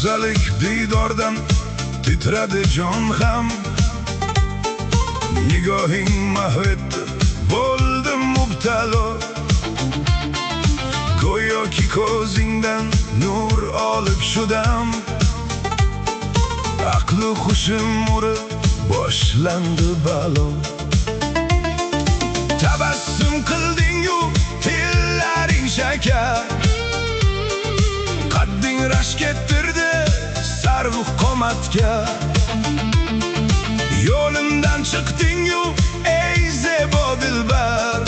Go'zallik diydordan titradi jon ham. Nigohing mahv etdi, bo'ldim mubtalo. Go'yoki ko'zingdan nur olib shu dam, aqlu hushim urib boshlandi balo. Tabassum qilding-yu tillaring shakar, qadding rashk ettirdi sarvux qomatga. Yo'limdan chiqding-yu ey zebo dilbar,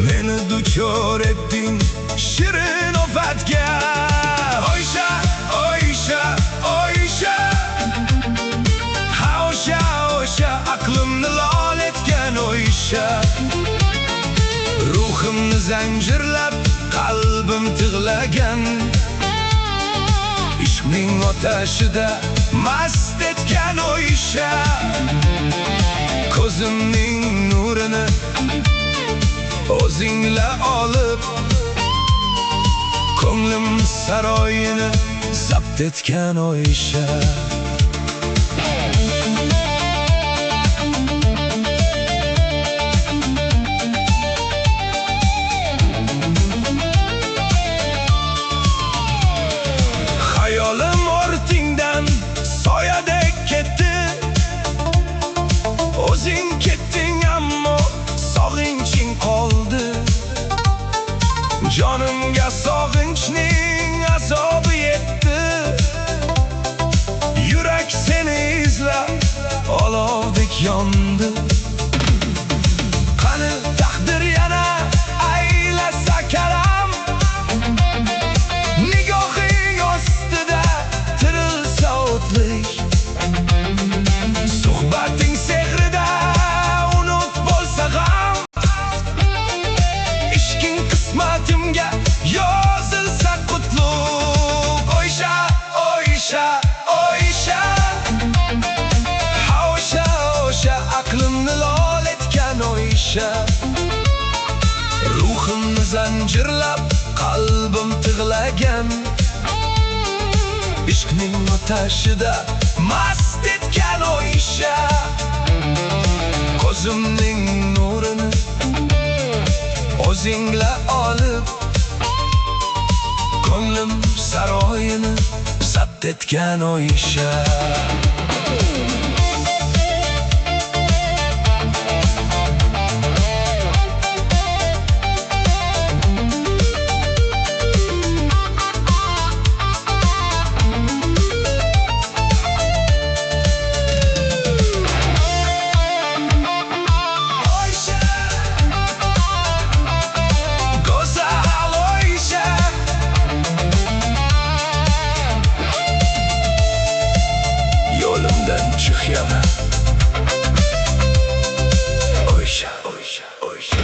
meni duchor etding shirin ofatga. Oysha, Oysha, Oysha, ha o'sha, o'sha aqlimni lol etgan Oysha. Ruhimni zanjirlab qalbim tig'lagan, ishqning otashida mast etgan Oysha. Ko'zimning nurini o'zingla olib, ko'nglim saroyini zabt etgan Oysha. Hayolim ortingdan soyadek ketdi, o'zing ketding ammo sog'inching qoldi. Jonimga sog'inchning azobi yetdi, yurak seni izlab olovdek yondi. Qani taqdir yana aylasa karam, nigohing ostida tirilsa o'tlik. Suhbating sehrida unut bo'lsa ham, ishqing qismatimga yozilsa qutlug. Oysha, Oysha, Oysha, ha o'sha, o'sha aqlimni lol etgan Oysha. Ruhimni zanjirlab qalbim tig'lagan, ishqning otashida mast etgan Oysha. Ko'zimning nurini o'zingla olib, ko'nglim saroyini zabt etgan Oysha. Yo'limdan chiq yana Oysha, Oysha, Oysha.